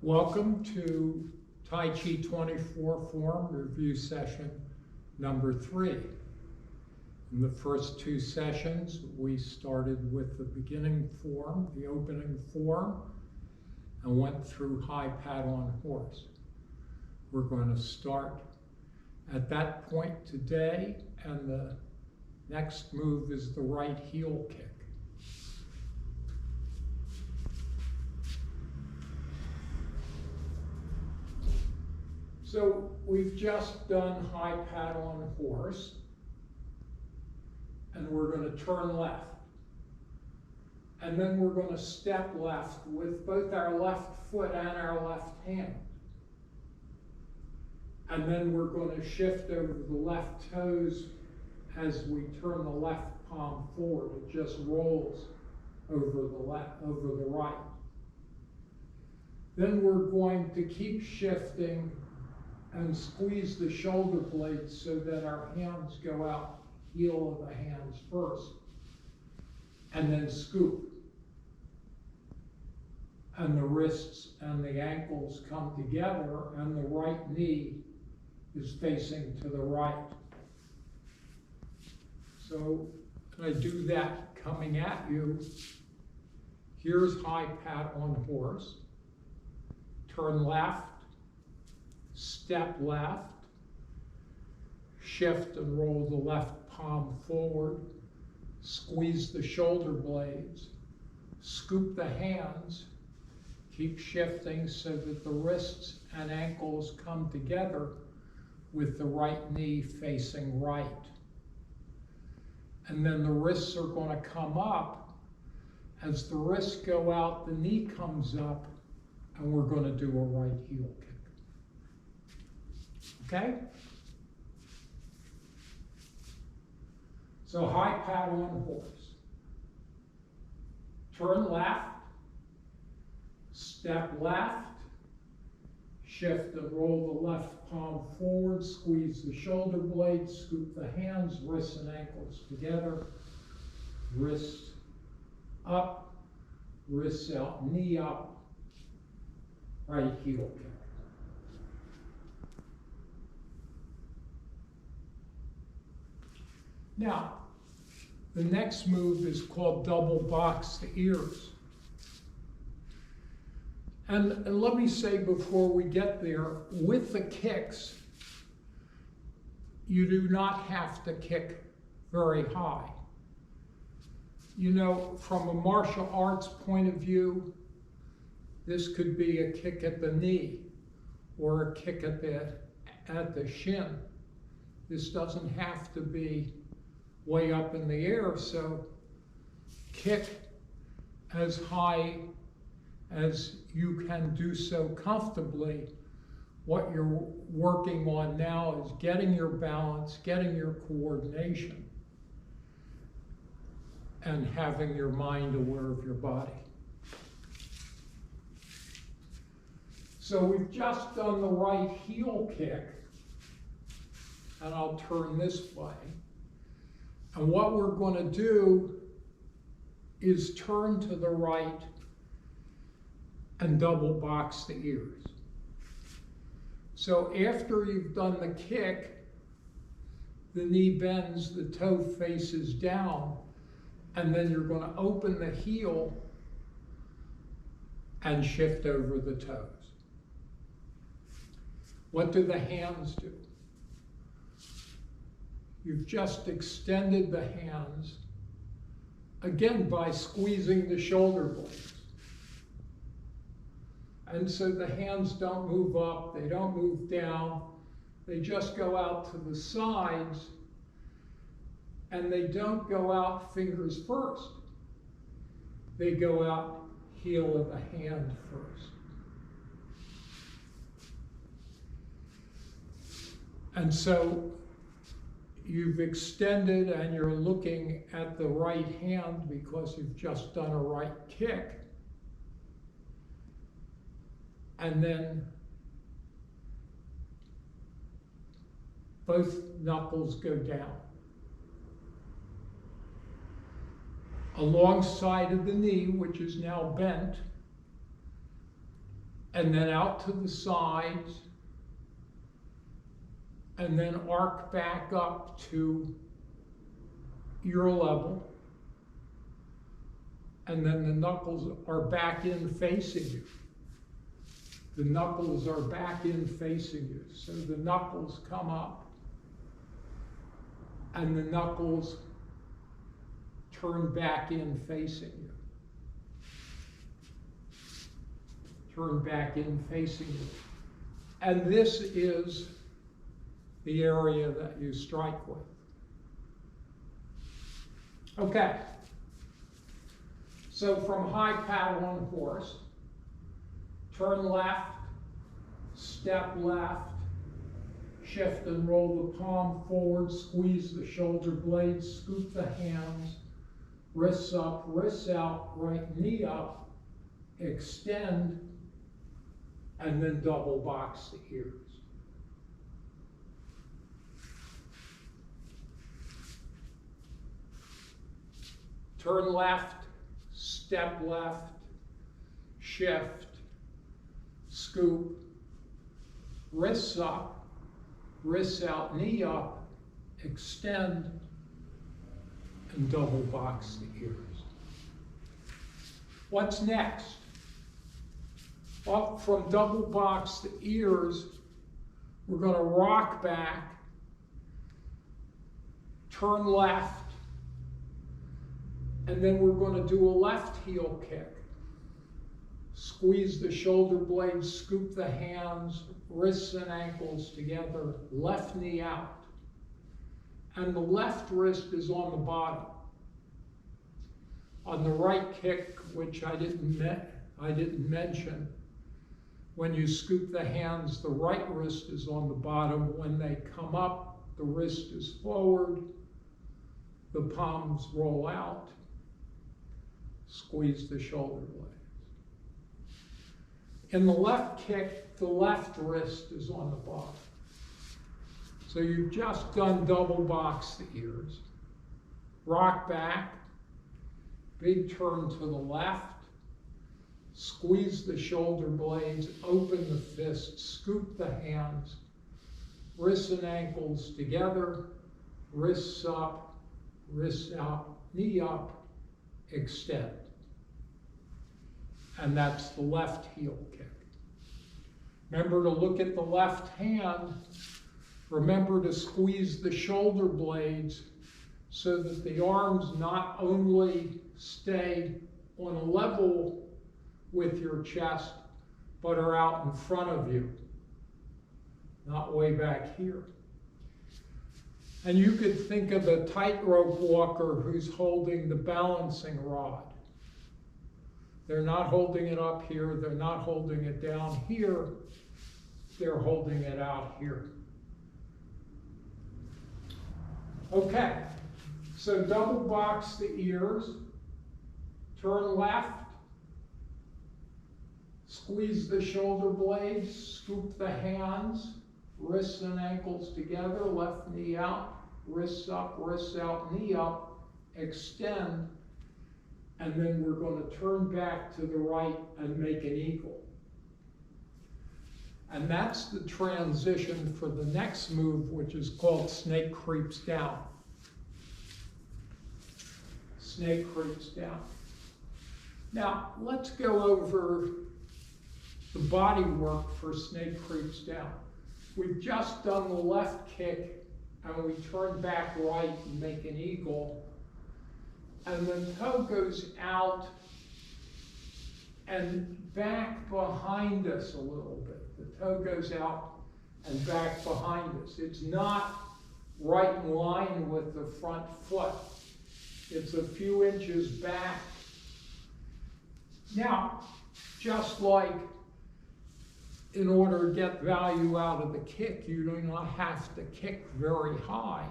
Welcome to Tai Chi 24 form review session number 3. In the first two sessions, we started with the beginning form, the opening form, and went through high pat on horse. We're going to start at that point today, and the next move is the right heel kick. So we've just done high pat on horse, and we're going to turn left. And then we're going to step left with both our left foot and our left hand. And then we're going to shift over the left toes as we turn the left palm forward. It just rolls over the right. Then we're going to keep shifting and squeeze the shoulder blades so that our hands go out, heel of the hands first, and then scoop. And the wrists and the ankles come together, and the right knee is facing to the right. So I do that coming at you. Here's high pat on horse. Turn left. Step left, shift and roll the left palm forward, squeeze the shoulder blades, scoop the hands, keep shifting so that the wrists and ankles come together with the right knee facing right. And then the wrists are going to come up. As the wrists go out, the knee comes up, and we're going to do a right heel kick. Okay? So high pat on horse. Turn left, step left, shift and roll the left palm forward, squeeze the shoulder blades, scoop the hands, wrists and ankles together, wrists up, wrists out, knee up, right heel kick. Now, the next move is called double box the ears. And let me say before we get there, with the kicks, you do not have to kick very high. You know, from a martial arts point of view, this could be a kick at the knee or a kick at the shin. This doesn't have to be way up in the air, so kick as high as you can do so comfortably. What you're working on now is getting your balance, getting your coordination, and having your mind aware of your body. So we've just done the right heel kick, and I'll turn this way. And what we're going to do is turn to the right and double box the ears. So after you've done the kick, the knee bends, the toe faces down, and then you're going to open the heel and shift over the toes. What do the hands do? You've just extended the hands, again by squeezing the shoulder blades. And so the hands don't move up, they don't move down, they just go out to the sides, and they don't go out fingers first. They go out heel of the hand first. And so you've extended and you're looking at the right hand because you've just done a right kick. And then both knuckles go down. Alongside of the knee, which is now bent, and then out to the sides, and then arc back up to ear level, and then the knuckles are back in facing you. The knuckles are back in facing you. So the knuckles come up, and the knuckles turn back in facing you. Turn back in facing you. And this is the area that you strike with. Okay. So from high paddle on horse, turn left, step left, shift and roll the palm forward, squeeze the shoulder blades, scoop the hands, wrists up, wrists out, right knee up, extend, and then double box the ears. Turn left, step left, shift, scoop, wrists up, wrists out, knee up, extend, and double box the ears. What's next? Up from double box the ears, we're going to rock back, turn left, and then we're going to do a left heel kick. Squeeze the shoulder blades, scoop the hands, wrists and ankles together, left knee out. And the left wrist is on the bottom. On the right kick, which I didn't mention, when you scoop the hands, the right wrist is on the bottom. When they come up, the wrist is forward, the palms roll out, squeeze the shoulder blades. In the left kick, the left wrist is on the bottom. So you've just done double box the ears. Rock back, big turn to the left, squeeze the shoulder blades, open the fists, scoop the hands, wrists and ankles together, wrists up, wrists out, knee up, extend. And that's the left heel kick. Remember to look at the left hand. Remember to squeeze the shoulder blades so that the arms not only stay on a level with your chest, but are out in front of you, not way back here. And you could think of a tightrope walker who's holding the balancing rod. They're not holding it up here, they're not holding it down here, they're holding it out here. Okay, so double box the ears, turn left, squeeze the shoulder blades, scoop the hands, wrists and ankles together, left knee out, wrists up, wrists out, knee up, extend, and then we're going to turn back to the right and make an eagle. And that's the transition for the next move, which is called snake creeps down. Snake creeps down. Now, let's go over the body work for snake creeps down. We've just done the left kick, and we turn back right and make an eagle. And the toe goes out and back behind us a little bit. The toe goes out and back behind us. It's not right in line with the front foot. It's a few inches back. Now, just like in order to get value out of the kick, you do not have to kick very high.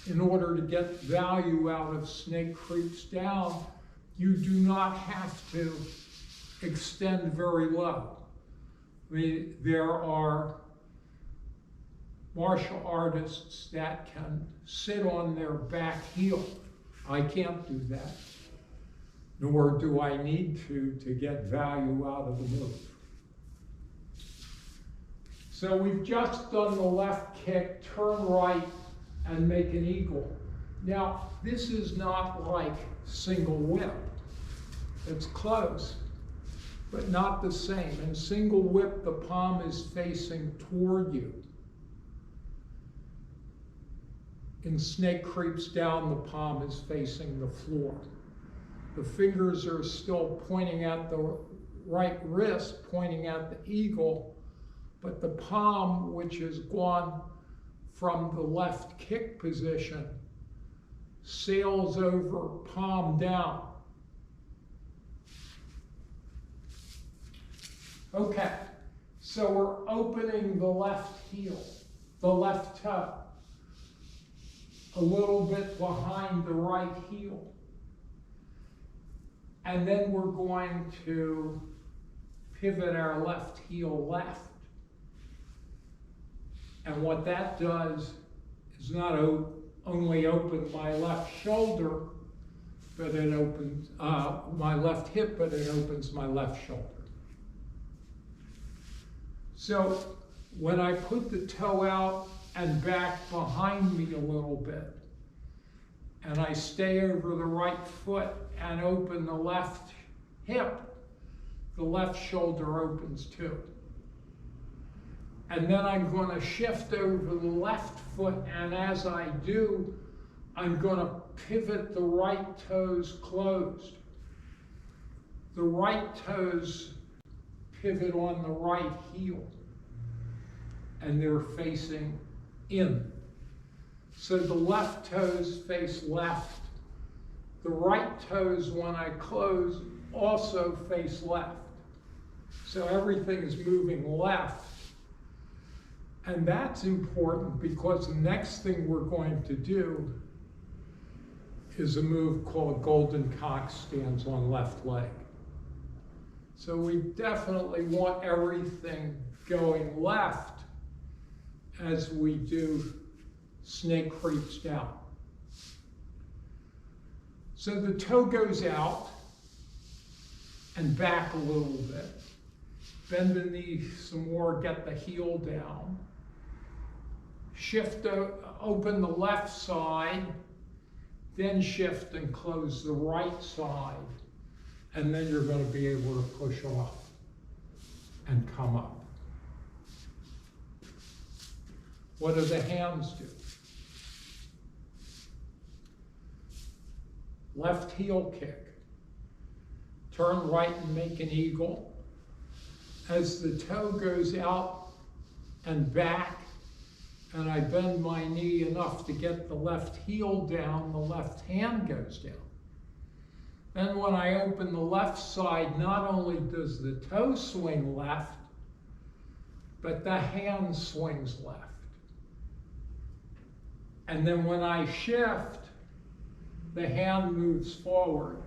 In order to get value out of snake creeps down, you do not have to extend very low. I mean, there are martial artists that can sit on their back heel. I can't do that, nor do I need to get value out of the move. So we've just done the left kick, turn right, and make an eagle. Now, this is not like single whip. It's close, but not the same. In single whip, the palm is facing toward you. In snake creeps down, the palm is facing the floor. The fingers are still pointing at the right wrist, pointing at the eagle, but the palm, which has gone from the left kick position, sails over, palm down. Okay, so we're opening the left heel, the left toe, a little bit behind the right heel. And then we're going to pivot our left heel left. And what that does is not only open my left shoulder, but it opens my left hip, but it opens my left shoulder. So when I put the toe out and back behind me a little bit, and I stay over the right foot and open the left hip, the left shoulder opens too. And then I'm going to shift over the left foot, and as I do, I'm going to pivot the right toes closed. The right toes pivot on the right heel, and they're facing in. So the left toes face left. The right toes, when I close, also face left. So everything is moving left. And that's important because the next thing we're going to do is a move called golden cock stands on left leg. So we definitely want everything going left as we do snake creeps down. So the toe goes out and back a little bit. Bend the knee some more, get the heel down. Shift, open the left side, then shift and close the right side, and then you're going to be able to push off and come up. What do the hands do? Left heel kick. Turn right and make an eagle. As the toe goes out and back, and I bend my knee enough to get the left heel down, the left hand goes down. Then when I open the left side, not only does the toe swing left, but the hand swings left. And then when I shift, the hand moves forward.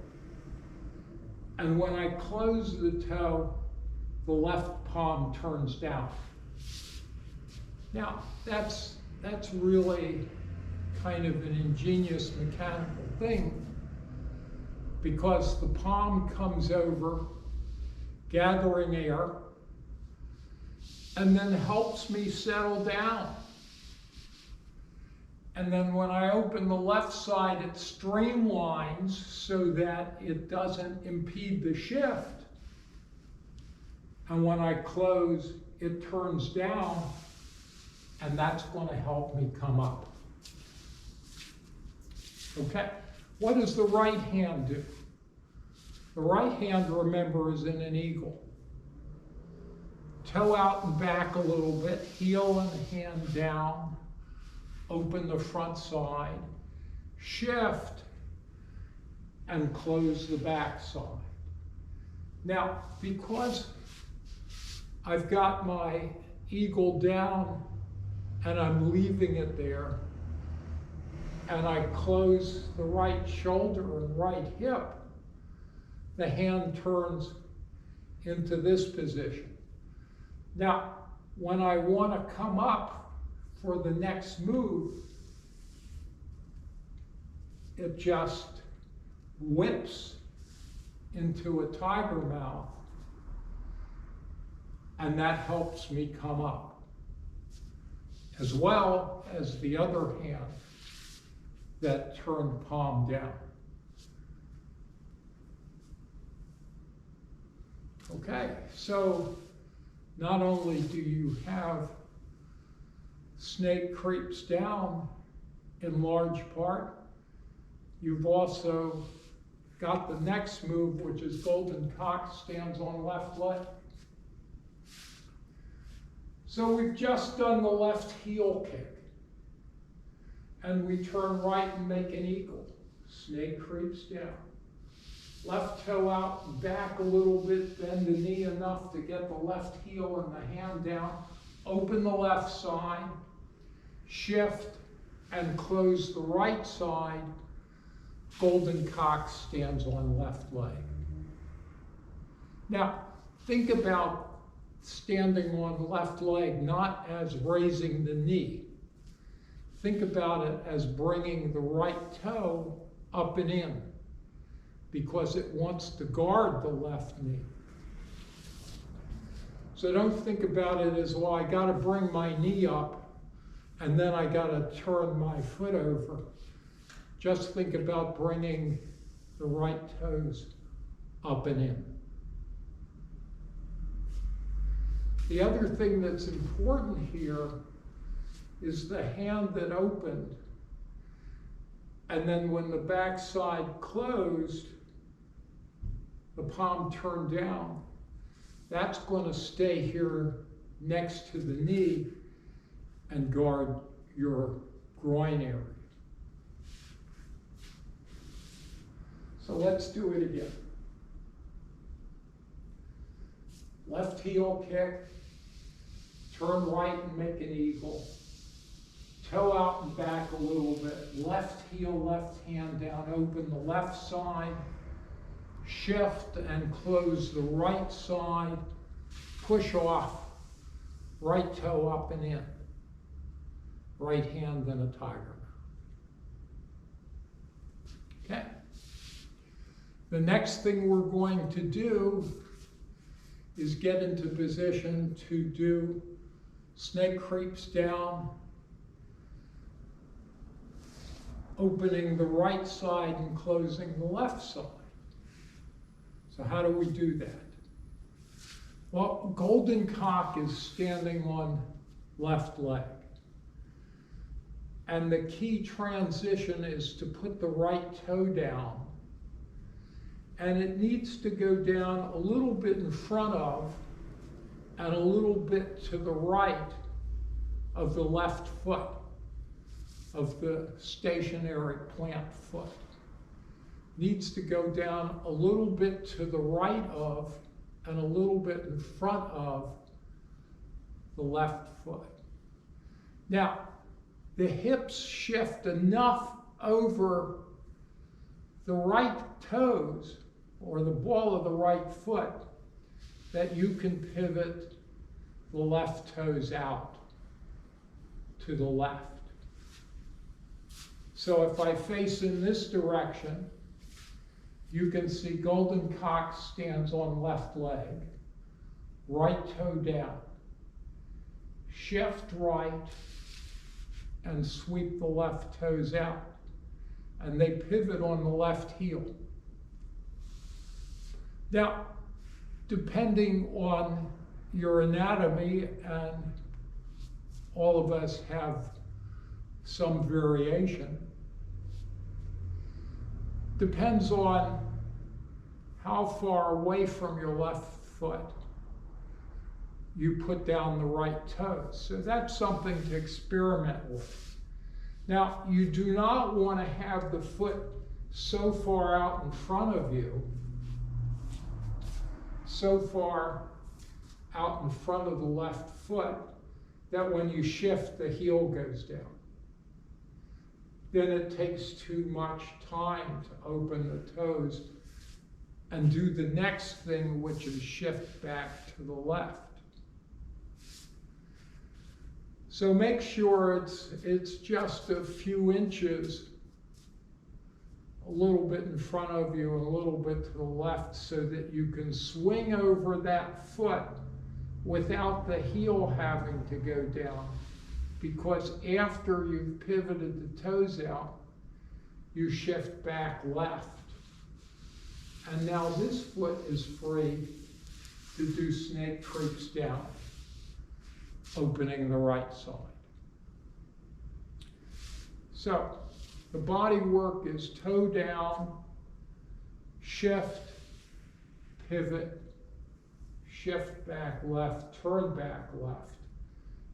And when I close the toe, the left palm turns down. Now, that's really kind of an ingenious mechanical thing, because the palm comes over, gathering air, and then helps me settle down. And then when I open the left side, it streamlines so that it doesn't impede the shift. And when I close, it turns down, and that's going to help me come up. Okay, what does the right hand do? The right hand, remember, is in an eagle. Toe out and back a little bit, heel and hand down, open the front side, shift, and close the back side. Now, because I've got my eagle down and I'm leaving it there, and I close the right shoulder and right hip, the hand turns into this position. Now, when I want to come up for the next move, it just whips into a tiger mouth, and that helps me come up. as well as the other hand that turned palm down. Okay, so not only do you have snake creeps down in large part, you've also got the next move, which is golden cock stands on left leg. So we've just done the left heel kick. And we turn right and make an eagle. Snake creeps down. Left toe out and back a little bit, bend the knee enough to get the left heel and the hand down. Open the left side, shift, and close the right side. Golden cock stands on left leg. Now, think about standing on left leg not as raising the knee. Think about it as bringing the right toe up and in, because it wants to guard the left knee. So don't think about it as, well, I got to bring my knee up and then I got to turn my foot over. Just think about bringing the right toes up and in. The other thing that's important here is the hand that opened, and then when the backside closed, the palm turned down. That's going to stay here next to the knee and guard your groin area. So let's do it again. Left heel kick, turn right and make an eagle. Toe out and back a little bit. Left heel, left hand down, open the left side. Shift and close the right side. Push off. Right toe up and in. Right hand in a tiger. Okay. The next thing we're going to do is get into position to do snake creeps down, opening the right side and closing the left side. So how do we do that? Well, golden cock is standing on left leg. And the key transition is to put the right toe down. And it needs to go down a little bit in front of and a little bit to the right of the left foot, of the stationary plant foot. Needs to go down a little bit to the right of and a little bit in front of the left foot. Now, the hips shift enough over the right toes or the ball of the right foot that you can pivot the left toes out to the left. So if I face in this direction, you can see golden cock stands on left leg, right toe down, shift right, and sweep the left toes out. And they pivot on the left heel. Now, depending on your anatomy, and all of us have some variation, depends on how far away from your left foot you put down the right toes. So that's something to experiment with. Now, you do not want to have the foot so far out in front of you, so far out in front of the left foot, that when you shift, the heel goes down. Then it takes too much time to open the toes and do the next thing, which is shift back to the left. So make sure it's just a few inches, a little bit in front of you and a little bit to the left, so that you can swing over that foot without the heel having to go down because after you've pivoted the toes out, you shift back left. And now this foot is free to do snake creeps down, opening the right side. So the body work is toe down, shift, pivot, shift back left, turn back left,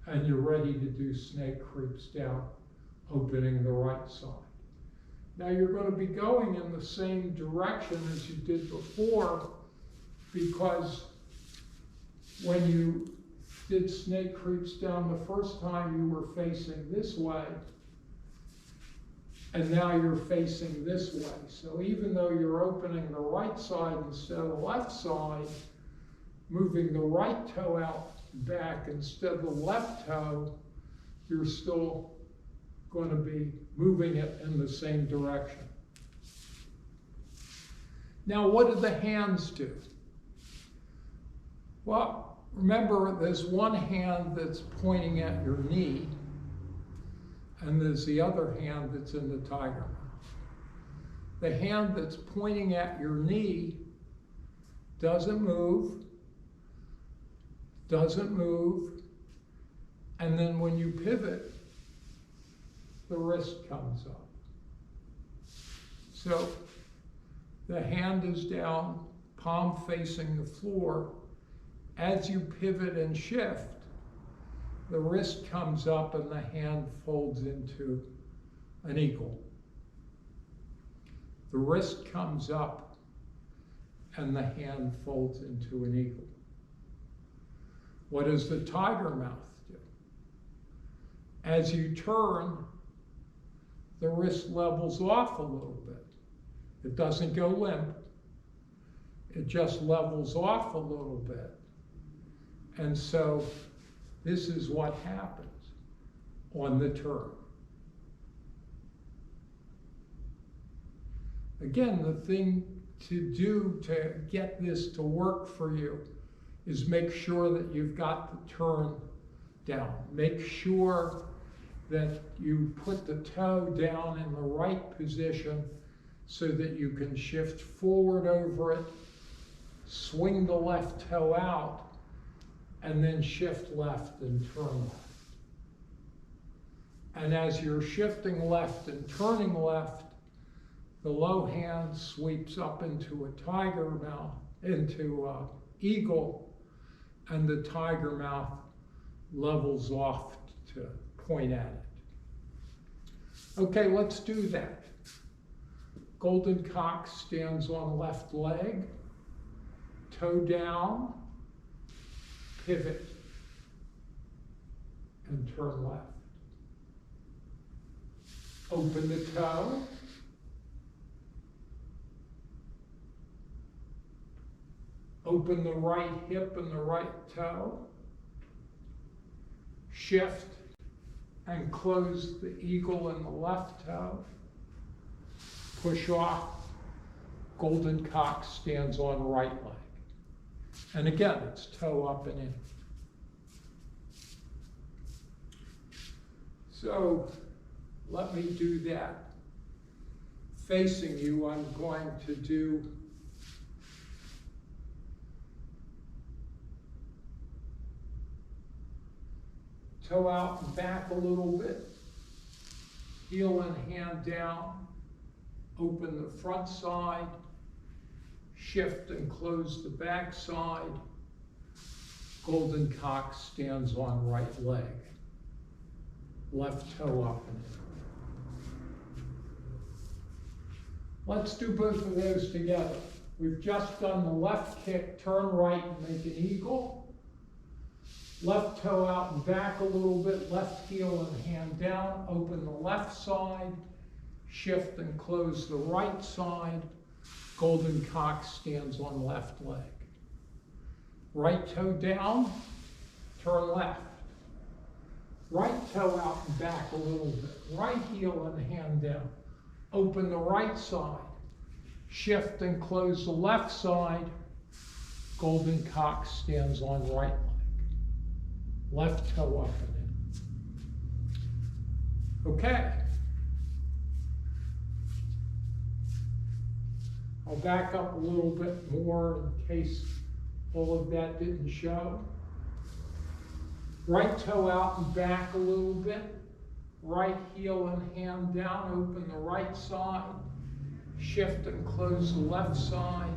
and you're ready to do snake creeps down, opening the right side. Now you're going to be going in the same direction as you did before, because when you did snake creeps down the first time, you were facing this way, and now you're facing this way. So even though you're opening the right side instead of the left side, moving the right toe out back instead of the left toe, you're still going to be moving it in the same direction. Now, what do the hands do? Well, remember, there's one hand that's pointing at your knee, and there's the other hand that's in the tiger mouth. The hand that's pointing at your knee doesn't move, and then when you pivot, the wrist comes up. So the hand is down, palm facing the floor. As you pivot and shift, the wrist comes up and the hand folds into an eagle. The wrist comes up and the hand folds into an eagle. What does the tiger mouth do? As you turn, the wrist levels off a little bit. It doesn't go limp. It just levels off a little bit. And so this is what happens on the turn. Again, the thing to do to get this to work for you is make sure that you've got the turn down. Make sure that you put the toe down in the right position so that you can shift forward over it, swing the left toe out, and then shift left and turn left. And as you're shifting left and turning left, the low hand sweeps up into a tiger mouth, into an eagle, and the tiger mouth levels off to point at it. Okay, let's do that. Golden cock stands on left leg, toe down, pivot, and turn left. Open the toe. Open the right hip and the right toe. Shift and close the eagle in the left toe. Push off. Golden cock stands on right leg. And again, it's toe up and in. So let me do that. Facing you, I'm going to do toe out and back a little bit, heel and hand down, open the front side, shift and close the back side. Golden cock stands on right leg, left toe up and in. Let's do both of those together. We've just done the left kick, turn right and make an eagle. Left toe out and back a little bit, left heel and hand down, open the left side, shift and close the right side. Golden cock stands on left leg. Right toe down, turn left. Right toe out and back a little bit, right heel and hand down. Open the right side, shift and close the left side. Golden cock stands on right leg. Left toe up and in. Okay. I'll back up a little bit more in case all of that didn't show. Right toe out and back a little bit. Right heel and hand down, open the right side. Shift and close the left side.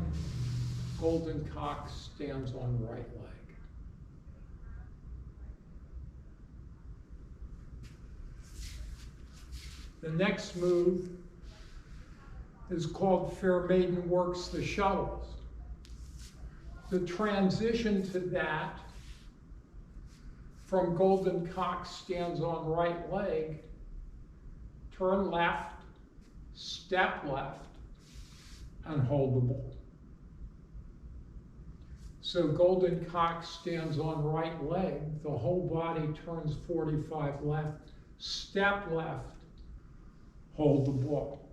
Golden cock stands on right leg. The next move is called Fair Maiden Works the Shuttles. The transition to that from golden cock stands on right leg, turn left, step left, and hold the ball. So golden cock stands on right leg, the whole body turns 45 left, step left, hold the ball.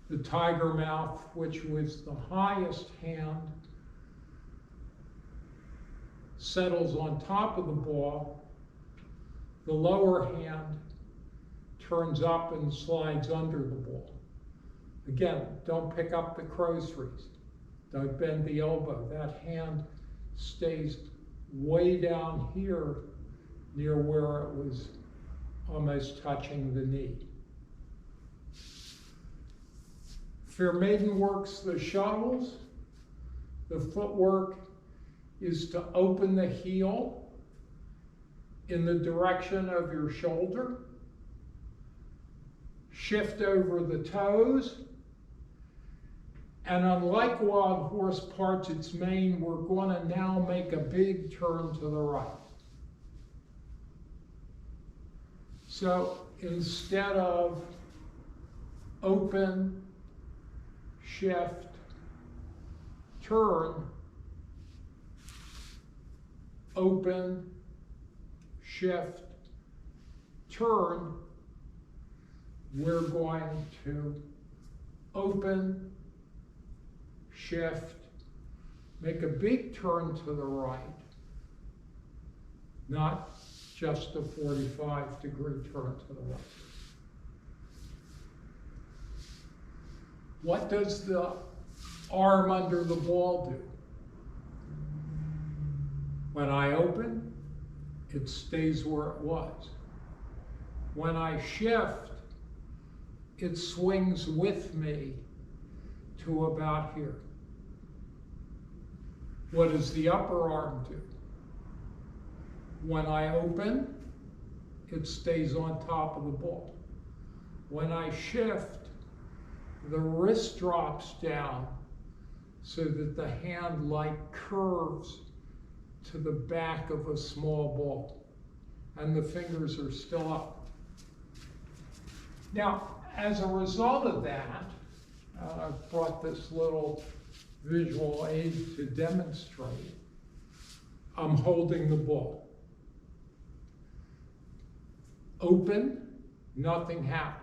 The tiger mouth, which was the highest hand, settles on top of the ball. The lower hand turns up and slides under the ball. Again, don't pick up the crow's feet. Don't bend the elbow. That hand stays way down here near where it was almost touching the knee. Fair Maiden works the shuttles. The footwork is to open the heel in the direction of your shoulder, shift over the toes, and unlike wild horse parts its mane, we're going to now make a big turn to the right. So instead of open, shift, turn, open, shift, turn, we're going to open, shift, make a big turn to the right, not just a 45-degree turn to the right. What does the arm under the ball do? When I open, it stays where it was. When I shift, it swings with me to about here. What does the upper arm do? When I open, it stays on top of the ball. When I shift, the wrist drops down so that the hand like curves to the back of a small ball, and the fingers are still up. Now, as a result of that, I've brought this little visual aid to demonstrate. I'm holding the ball. Open, nothing happens.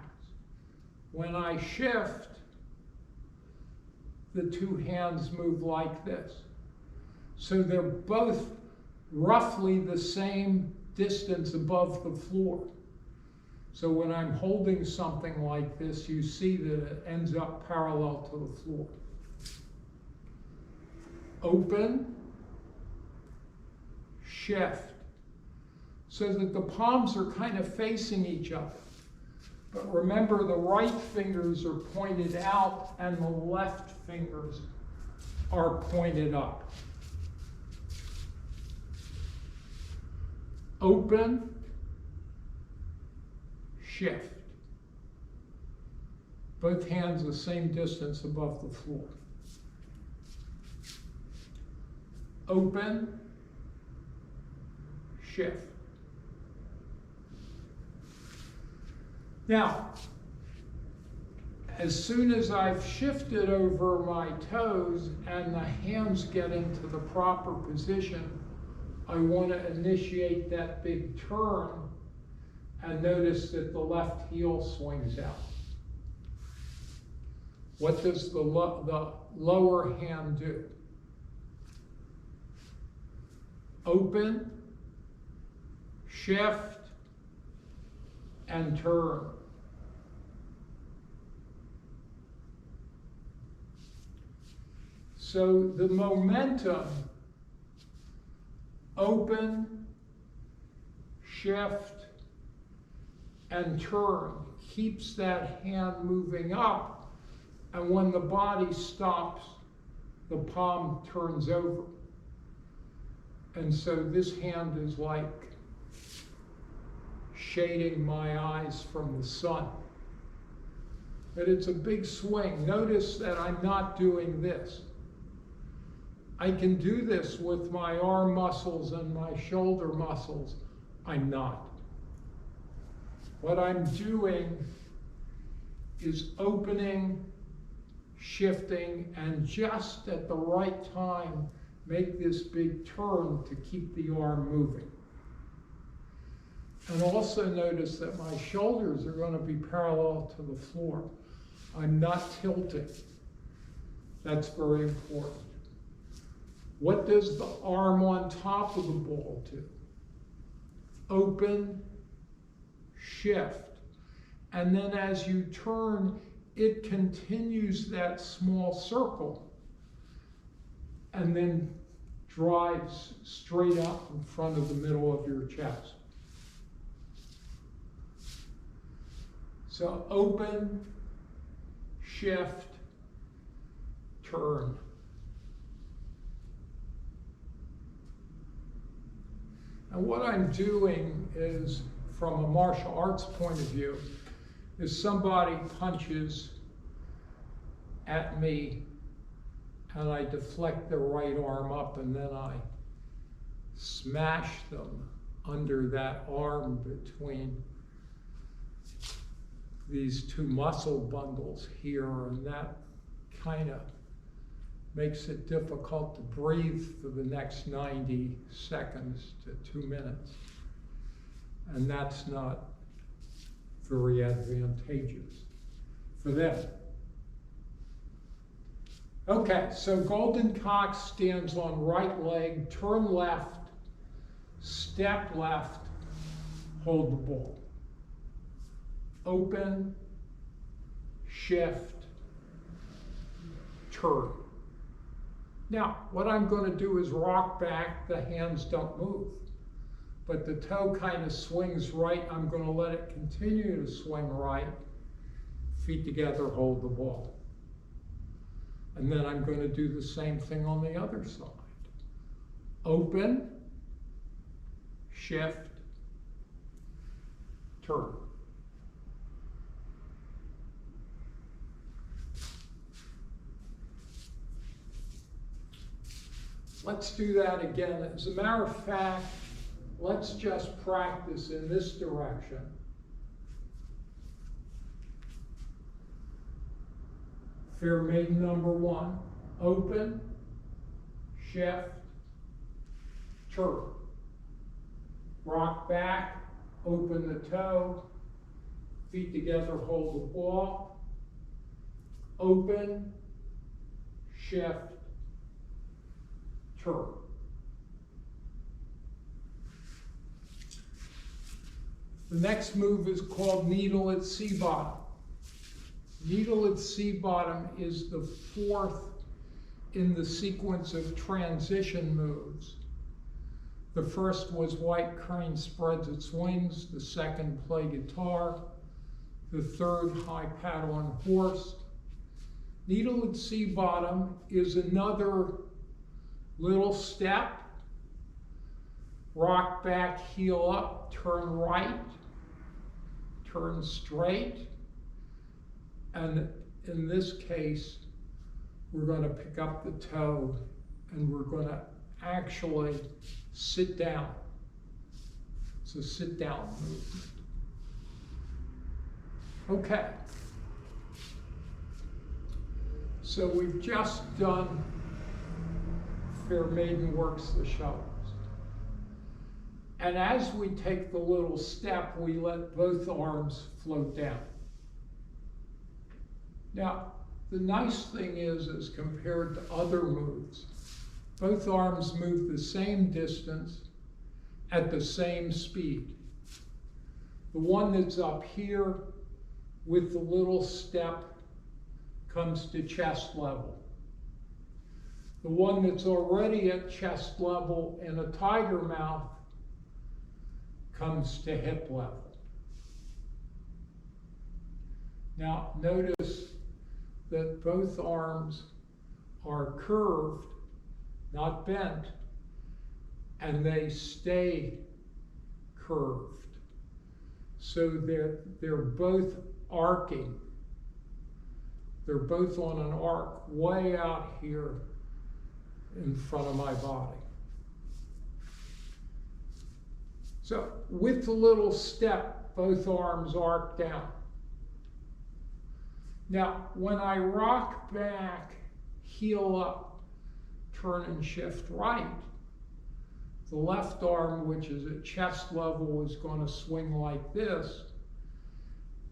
When I shift, the two hands move like this. So they're both roughly the same distance above the floor. So when I'm holding something like this, you see that it ends up parallel to the floor. Open, shift, so that the palms are kind of facing each other. But remember, the right fingers are pointed out and the left fingers are pointed up. Open, shift. Both hands the same distance above the floor. Open, shift. Now, as soon as I've shifted over my toes and the hands get into the proper position, I want to initiate that big turn, and notice that the left heel swings out. What does the lower hand do? Open, shift, and turn. So the momentum, open, shift, and turn, keeps that hand moving up, and when the body stops, the palm turns over. And so this hand is like shading my eyes from the sun. But it's a big swing. Notice that I'm not doing this. I can do this with my arm muscles and my shoulder muscles. I'm not. What I'm doing is opening, shifting, and just at the right time, make this big turn to keep the arm moving. And also notice that my shoulders are going to be parallel to the floor. I'm not tilting. That's very important. What does the arm on top of the ball do? Open, shift. And then as you turn, it continues that small circle and then drives straight up in front of the middle of your chest. So open, shift, turn. And what I'm doing is, from a martial arts point of view, is somebody punches at me and I deflect the right arm up and then I smash them under that arm between these two muscle bundles here, and that kind of makes it difficult to breathe for the next 90 seconds to 2 minutes. And that's not very advantageous for them. Okay, so Golden Cock stands on right leg, turn left, step left, hold the ball. Open, shift, turn. Now, what I'm going to do is rock back, the hands don't move. But the toe kind of swings right. I'm going to let it continue to swing right. Feet together, hold the ball. And then I'm going to do the same thing on the other side. Open, shift, turn. Let's do that again. As a matter of fact, let's just practice in this direction. Fair maiden number 1. Open, shift, turn. Rock back, open the toe, feet together, hold the ball. Open, shift, turn. The next move is called needle at sea bottom. Needle at sea bottom is the 4th in the sequence of transition moves. The first was white crane spreads its wings. The second, play guitar. The third, high paddle on horse. Needle at sea bottom is another little step. Rock back, heel up, turn right, turn straight. And in this case, we're going to pick up the toe and we're going to actually sit down. It's a sit down movement. Okay. So we've just done Fair Maiden works the shoulders. And as we take the little step, we let both arms float down. Now, the nice thing is, as compared to other moves, both arms move the same distance at the same speed. The one that's up here with the little step comes to chest level. The one that's already at chest level in a tiger mouth comes to hip level. Now notice that both arms are curved, not bent, and they stay curved. So they're both arcing. They're both on an arc way out here in front of my body. So with the little step, both arms arc down. Now, when I rock back, heel up, turn and shift right, the left arm, which is at chest level, is going to swing like this.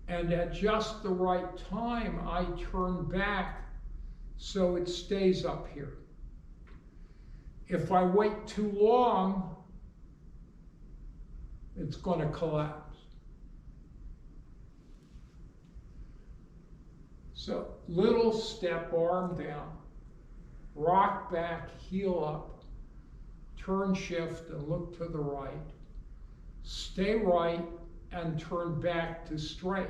And at just the right time, I turn back so it stays up here. If I wait too long, it's going to collapse. So little step, arm down, rock back, heel up, turn, shift, and look to the right. Stay right and turn back to straight.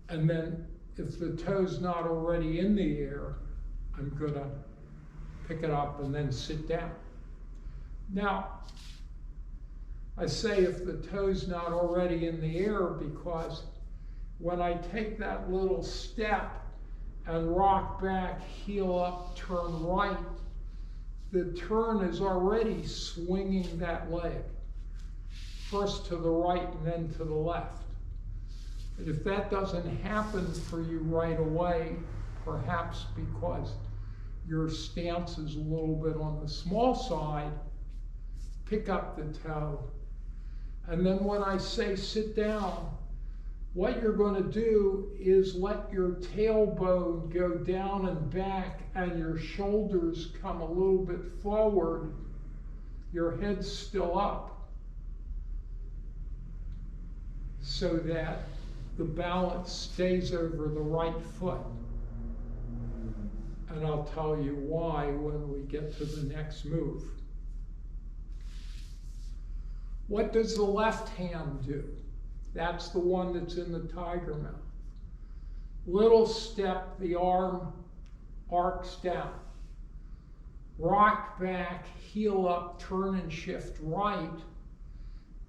And then if the toe's not already in the air, I'm going to pick it up and then sit down. Now, I say if the toe's not already in the air because when I take that little step and rock back, heel up, turn right, the turn is already swinging that leg, first to the right and then to the left. And if that doesn't happen for you right away, perhaps because your stance is a little bit on the small side, pick up the toe. And then when I say sit down, what you're going to do is let your tailbone go down and back and your shoulders come a little bit forward. Your head's still up so that the balance stays over the right foot. And I'll tell you why when we get to the next move. What does the left hand do? That's the one that's in the tiger mouth. Little step, the arm arcs down. Rock back, heel up, turn and shift right.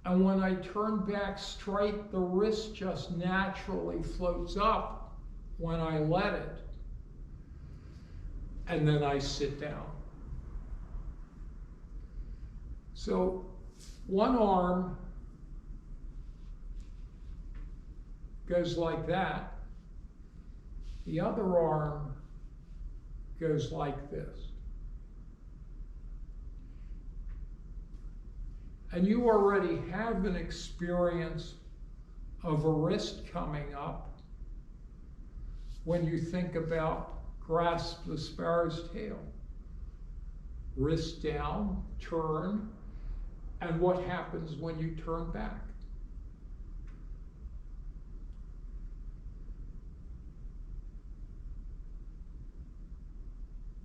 And when I turn back straight, the wrist just naturally floats up when I let it. And then I sit down. So one arm goes like that. The other arm goes like this. And you already have an experience of a wrist coming up when you think about grasp the sparrow's tail. Wrist down, turn, and what happens when you turn back?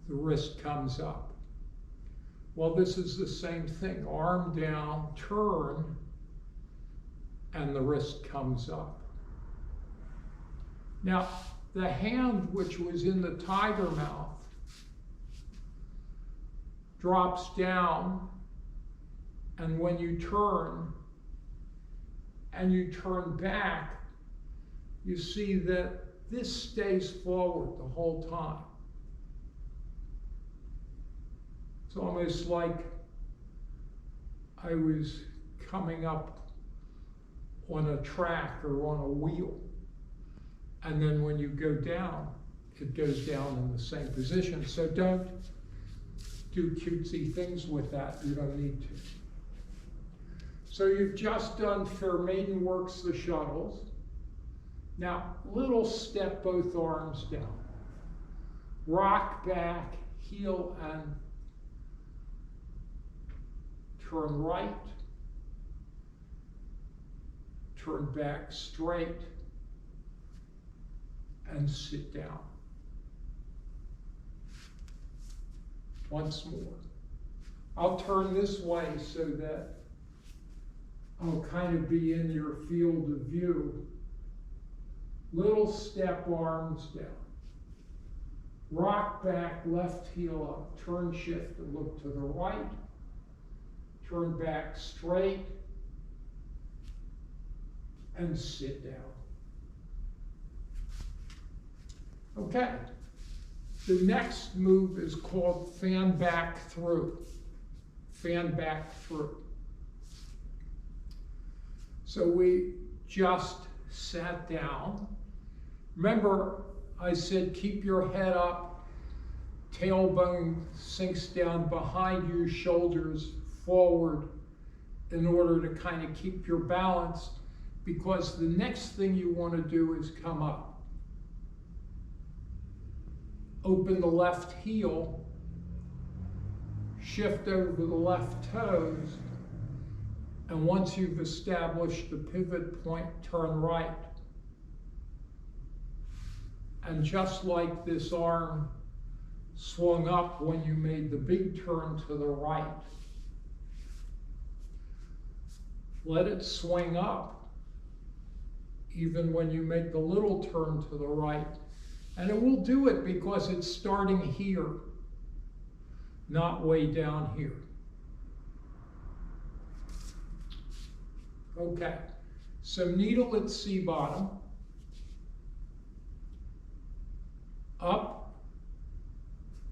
The wrist comes up. Well, this is the same thing. Arm down, turn, and the wrist comes up. Now, the hand which was in the tiger mouth drops down, and when you turn and you turn back, you see that this stays forward the whole time. It's almost like I was coming up on a track or on a wheel. And then when you go down, it goes down in the same position. So don't do cutesy things with that. You don't need to. So you've just done Fair Maiden Works the shuttles. Now, little step both arms down. Rock back, heel and turn right. turn back straight, and sit down. Once more. I'll turn this way so that I'll kind of be in your field of view. Little step, arms down. Rock back, left heel up. Turn, shift, and look to the right. Turn back straight. And sit down. Okay. The next move is called fan back through. Fan back through. So we just sat down. Remember, I said keep your head up, tailbone sinks down behind you, shoulders forward in order to kind of keep your balance, because the next thing you want to do is come up. Open the left heel, shift over the left toes, and once you've established the pivot point, turn right. And just like this arm swung up when you made the big turn to the right, let it swing up even when you make the little turn to the right. And it will do it because it's starting here, not way down here. Okay, so needle at C bottom, up,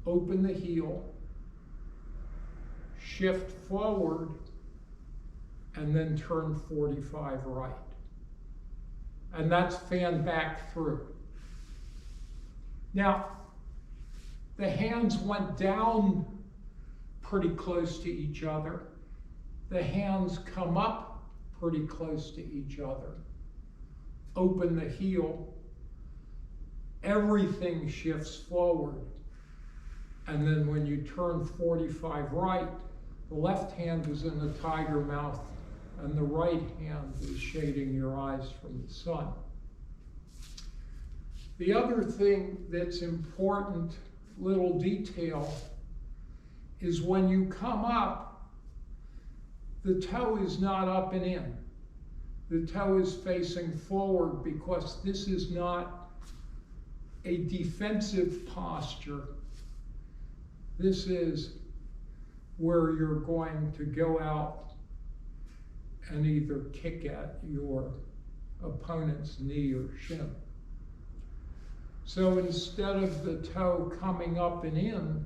open the heel, shift forward, and then turn 45 right. And that's fan back through. Now, the hands went down pretty close to each other. The hands come up pretty close to each other. Open the heel. Everything shifts forward. And then when you turn 45 right, the left hand is in the tiger mouth and the right hand is shading your eyes from the sun. The other thing that's important, little detail, is when you come up, the toe is not up and in. The toe is facing forward because this is not a defensive posture. This is where you're going to go out and either kick at your opponent's knee or shin. So instead of the toe coming up and in,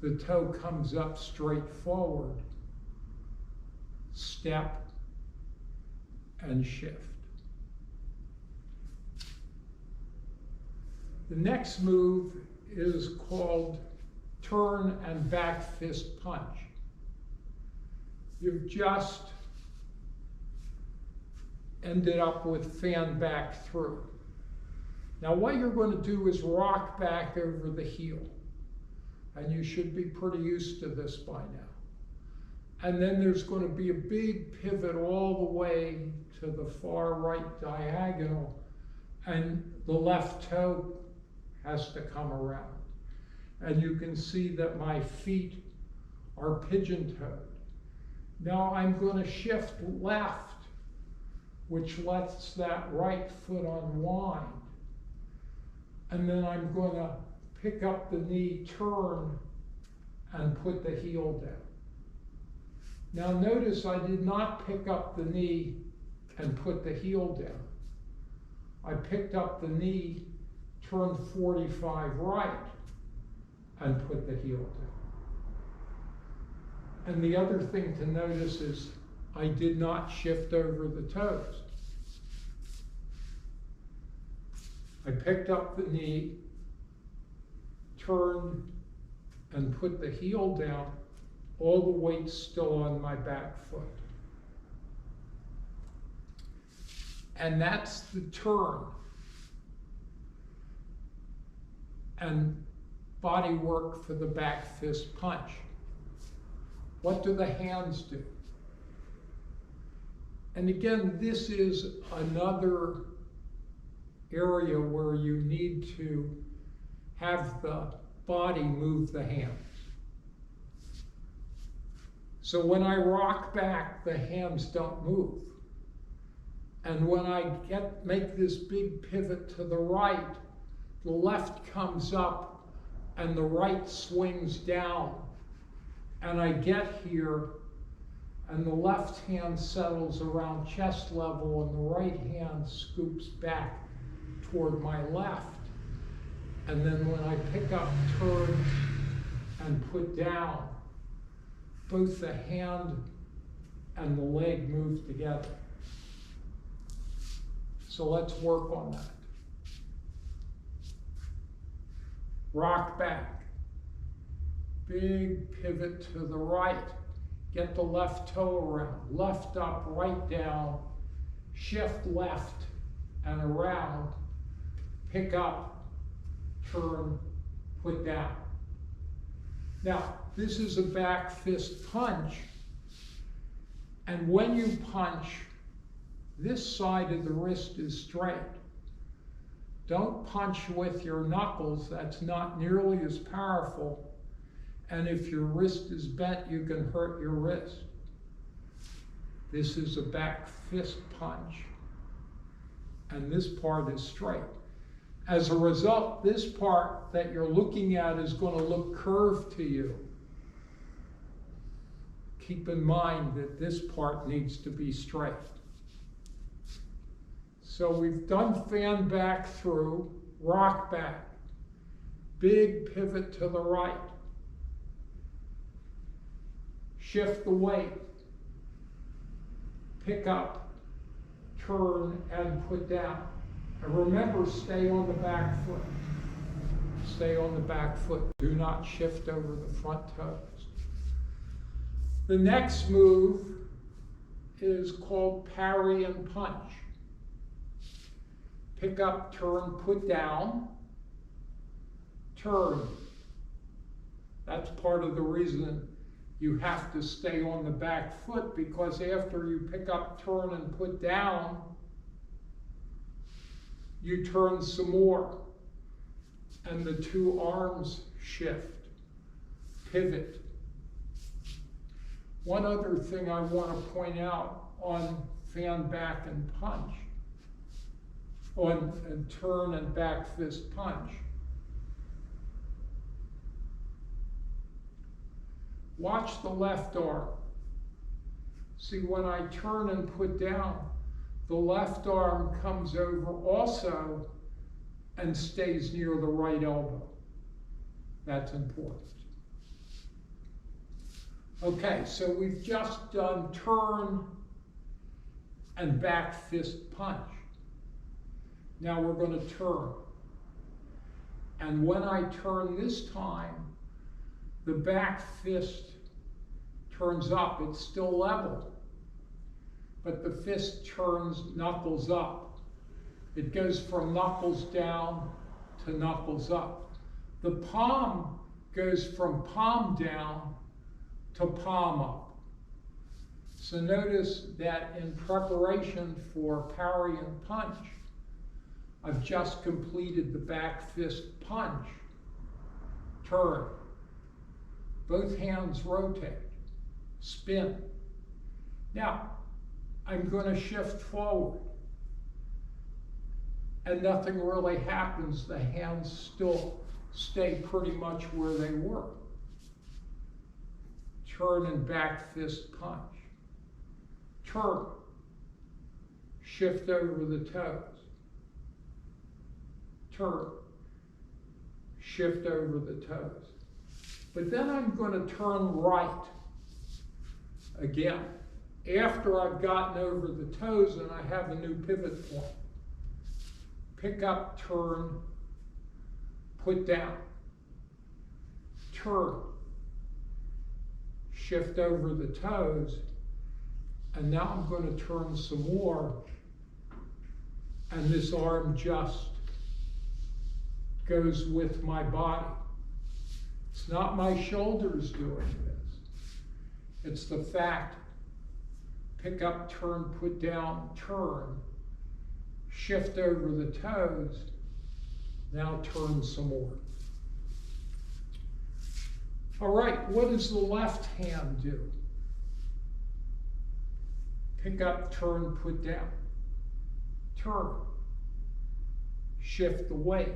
the toe comes up straight forward. Step and shift. The next move is called turn and back fist punch. You've just ended up with fan back through. Now what you're going to do is rock back over the heel. And you should be pretty used to this by now. And then there's going to be a big pivot all the way to the far right diagonal. And the left toe has to come around. And you can see that my feet are pigeon-toed. Now I'm going to shift left, which lets that right foot unwind. And then I'm going to pick up the knee, turn, and put the heel down. Now notice I did not pick up the knee and put the heel down. I picked up the knee, turned 45 right, and put the heel down. And the other thing to notice is I did not shift over the toes. I picked up the knee, turned, and put the heel down, all the weight still on my back foot. And that's the turn. And body work for the back fist punch. What do the hands do? And again, this is another area where you need to have the body move the hands. So when I rock back, the hands don't move. And when I make this big pivot to the right, the left comes up and the right swings down. And I get here, and the left hand settles around chest level, and the right hand scoops back toward my left. And then when I pick up, turn, and put down, both the hand and the leg move together. So let's work on that. Rock back. Big pivot to the right. Get the left toe around. Left up, right down. Shift left and around. Pick up, turn, put down. Now, this is a back fist punch. And when you punch, this side of the wrist is straight. Don't punch with your knuckles. That's not nearly as powerful. And if your wrist is bent, you can hurt your wrist. This is a back fist punch. And this part is straight. As a result, this part that you're looking at is going to look curved to you. Keep in mind that this part needs to be straight. So we've done fan back through, rock back, big pivot to the right. Shift the weight, pick up, turn, and put down. And remember, stay on the back foot. Stay on the back foot. Do not shift over the front toes. The next move is called parry and punch. Pick up, turn, put down, turn. That's part of the reason you have to stay on the back foot, because after you pick up, turn, and put down, you turn some more, and the two arms shift, pivot. One other thing I want to point out on fan back and punch, on turn and back fist punch. Watch the left arm. See, when I turn and put down, the left arm comes over also and stays near the right elbow. That's important. Okay, so we've just done turn and back fist punch. Now we're going to turn. And when I turn this time, the back fist turns up. It's still level, but the fist turns knuckles up. It goes from knuckles down to knuckles up. The palm goes from palm down to palm up. So notice that in preparation for parry and punch, I've just completed the back fist punch. Turn. Both hands rotate. Spin. Now, I'm going to shift forward. And nothing really happens. The hands still stay pretty much where they were. Turn and back fist punch. Turn. Shift over the toes. Turn. Shift over the toes. But then I'm going to turn right again. After I've gotten over the toes and I have a new pivot point. Pick up, turn, put down. Turn. Shift over the toes. And now I'm going to turn some more. And this arm just goes with my body. It's not my shoulders doing this. It's the fact, pick up, turn, put down, turn, shift over the toes, now turn some more. All right, what does the left hand do? Pick up, turn, put down, turn, shift the weight.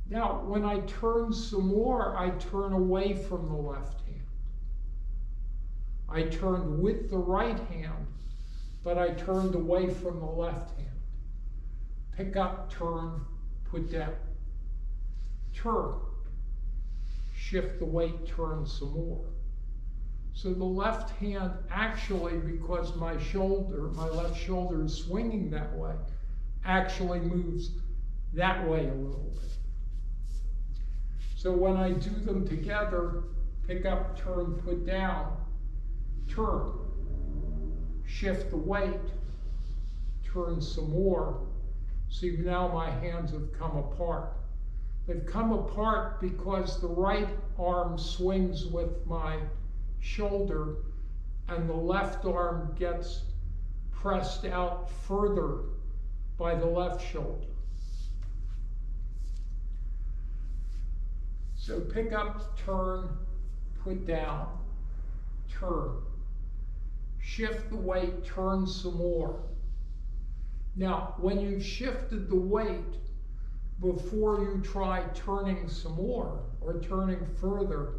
Now, when I turn some more, I turn away from the left hand. I turned with the right hand, but I turned away from the left hand. Pick up, turn, put down, turn, shift the weight, turn some more. So the left hand actually, because my left shoulder is swinging that way, actually moves that way a little bit. So when I do them together, pick up, turn, put down, turn, shift the weight, turn some more. See, now my hands have come apart. They've come apart because the right arm swings with my shoulder and the left arm gets pressed out further by the left shoulder. So pick up, turn, put down, turn. Shift the weight, turn some more. Now, when you've shifted the weight, before you try turning some more or turning further,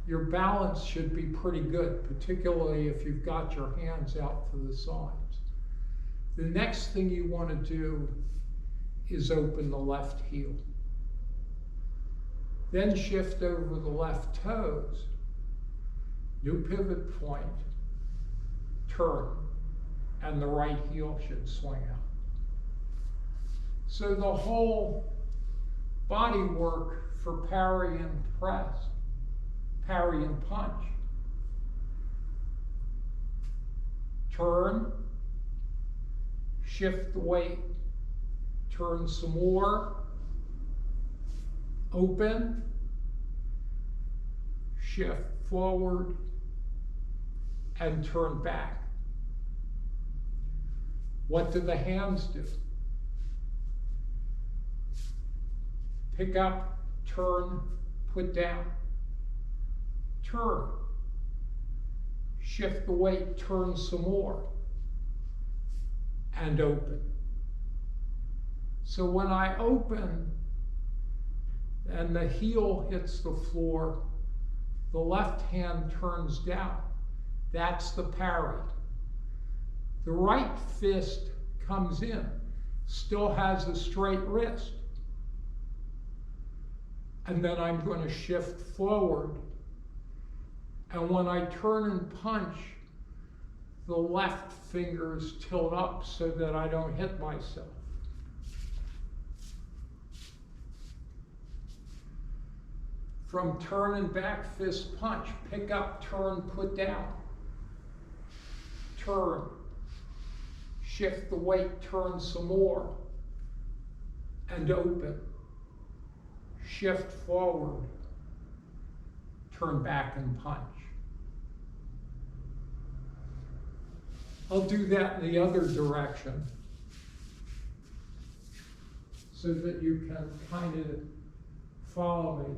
your balance should be pretty good, particularly if you've got your hands out to the sides. The next thing you want to do is open the left heel. Then shift over the left toes, new pivot point, turn, and the right heel should swing out. So the whole body work for parry and press, parry and punch. Turn, shift the weight, turn some more, open, shift forward, and turn back. What do the hands do? Pick up, turn, put down, turn, shift the weight, turn some more, and open. So when I open and the heel hits the floor, the left hand turns down. That's the parry. The right fist comes in, still has a straight wrist. And then I'm going to shift forward. And when I turn and punch, the left fingers tilt up so that I don't hit myself. From turn and back fist punch, pick up, turn, put down. Turn, shift the weight, turn some more, and open. Shift forward, turn back and punch. I'll do that in the other direction so that you can kind of follow me.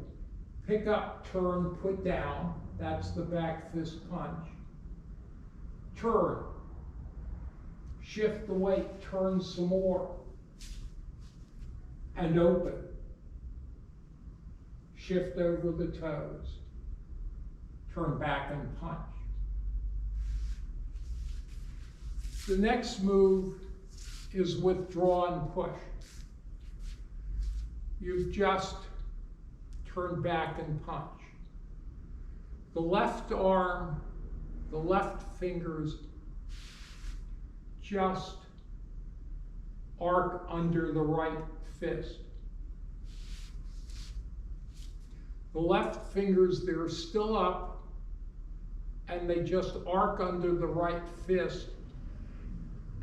Pick up, turn, put down. That's the back fist punch. Turn, shift the weight, turn some more, and open. Shift over the toes, turn back and punch. The next move is withdraw and push. You've just turned back and punch. The left arm, the left fingers just arc under the right fist. The left fingers, they're still up, and they just arc under the right fist.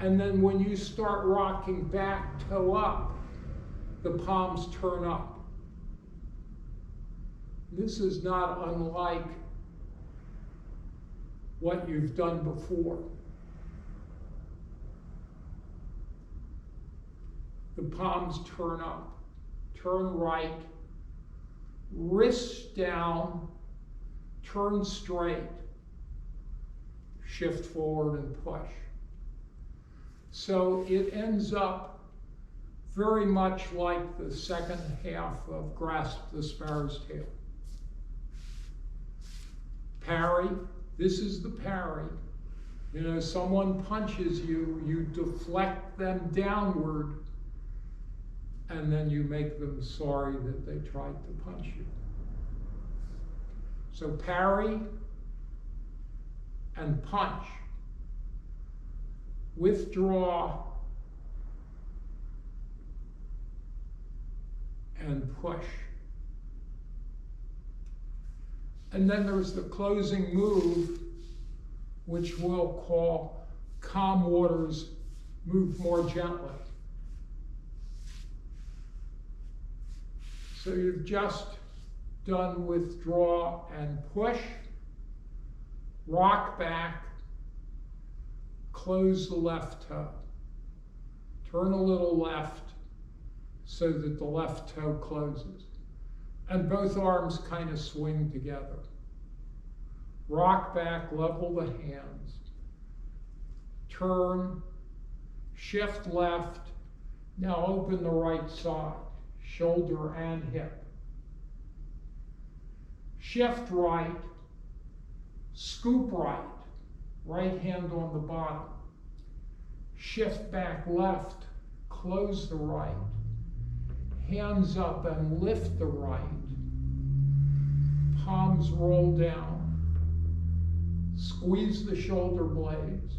And then when you start rocking back, toe up, the palms turn up. This is not unlike what you've done before. the palms turn up, turn right, wrists down, turn straight, shift forward and push. So it ends up very much like the second half of Grasp the Sparrow's Tail. Parry, this is the parry. You know, someone punches you, you deflect them downward, and then you make them sorry that they tried to punch you. So parry and punch. Withdraw and push. And then there's the closing move, which we'll call Calm Waters Move More Gently. So you've just done withdraw and push, rock back, close the left toe, turn a little left so that the left toe closes, and both arms kind of swing together. Rock back, level the hands, turn, shift left, now open the right side, shoulder and hip. Shift right, scoop right, right hand on the bottom. Shift back left, close the right, hands up and lift the right. Palms roll down. Squeeze the shoulder blades.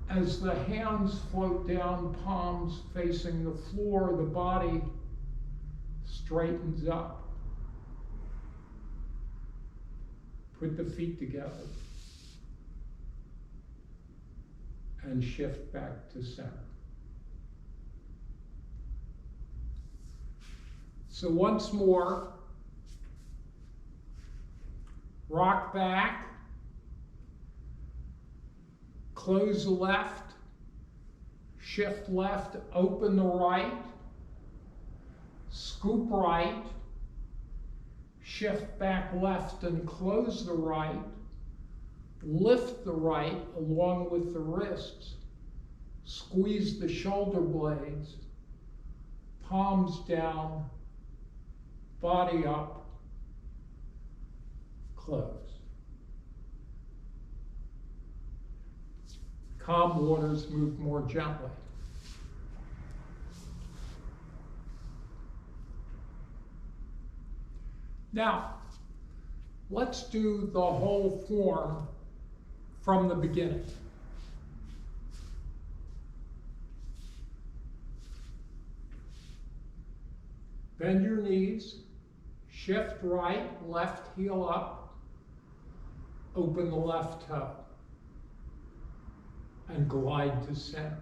As the hands float down, palms facing the floor, the body straightens up. Put the feet together and shift back to center. So once more, rock back, close the left, shift left, open the right, scoop right, shift back left and close the right, lift the right along with the wrists, squeeze the shoulder blades, palms down, body up, close. Calm waters move more gently. Now, let's do the whole form from the beginning. Bend your knees, shift right, left heel up, open the left toe, and glide to center.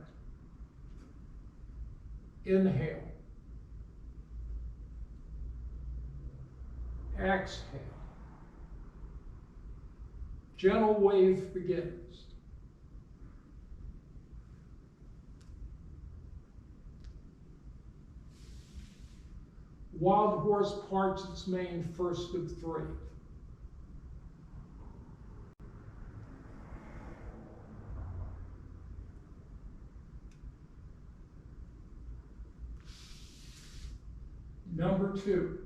Inhale. Exhale. Gentle wave begins. Wild horse parts its mane first of three. Number two.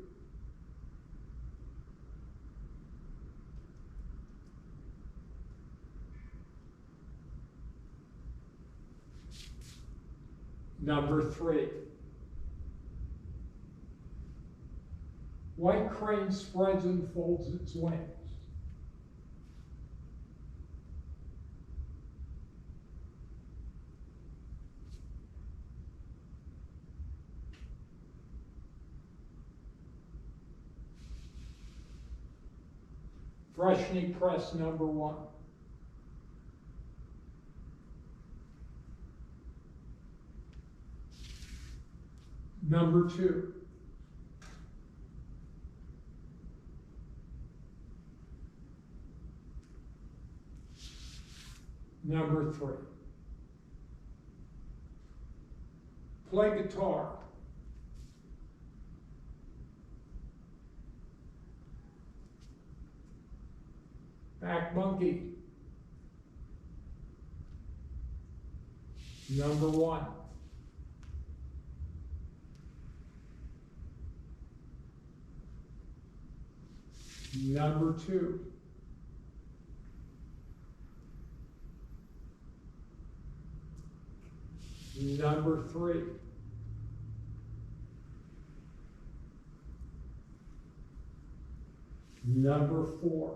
Number three. White crane spreads and folds its wings. Fresh knee press number one. Number two. Number three. Play guitar. Back monkey. Number 1. Number 2. Number 3. Number 4.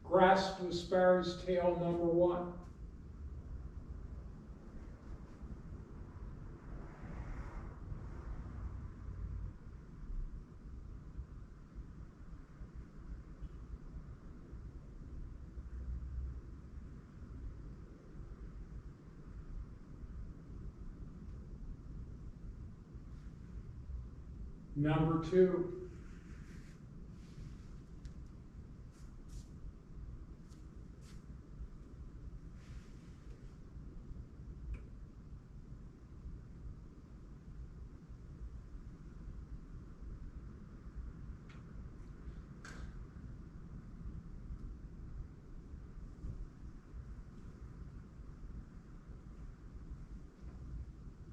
Grasp the sparrow's tail, number 1. Number 2.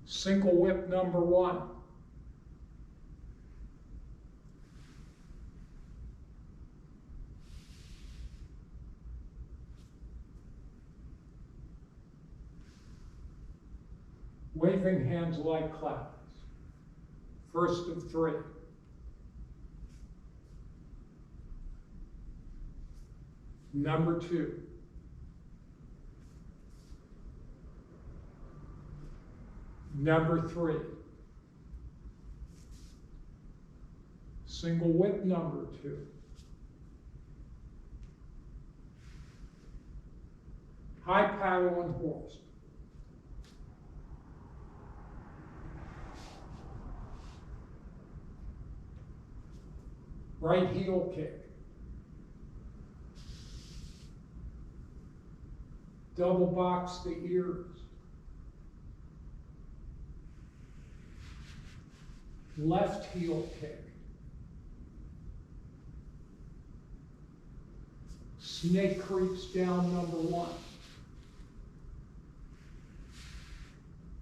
Single whip, number 1. Waving hands like clouds. First of 3. Number 2. Number 3. Single whip, number 2. High paddle and horse. Right heel kick. Double box the ears. Left heel kick. Snake creeps down, number 1.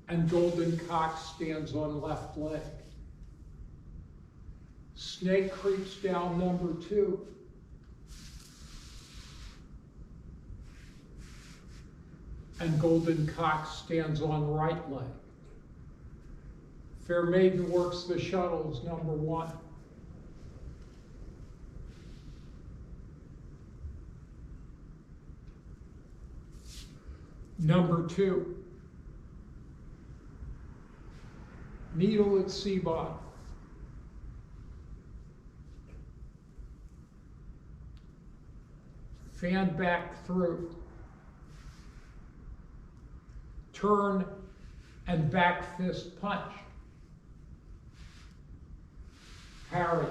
And golden cock stands on left leg. Snake creeps down, number 2. And golden cock stands on right leg. Fair maiden works the shuttles, number 1. Number 2. Needle at sea bottom. Fan back through. Turn and back fist punch. Parry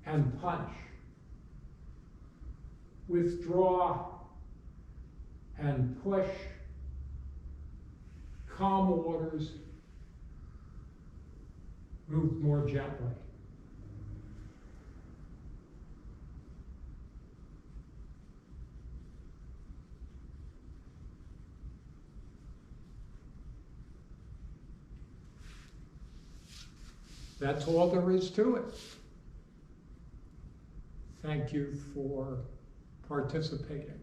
and punch. Withdraw and push. Calm waters. Move more gently. That's all there is to it. Thank you for participating.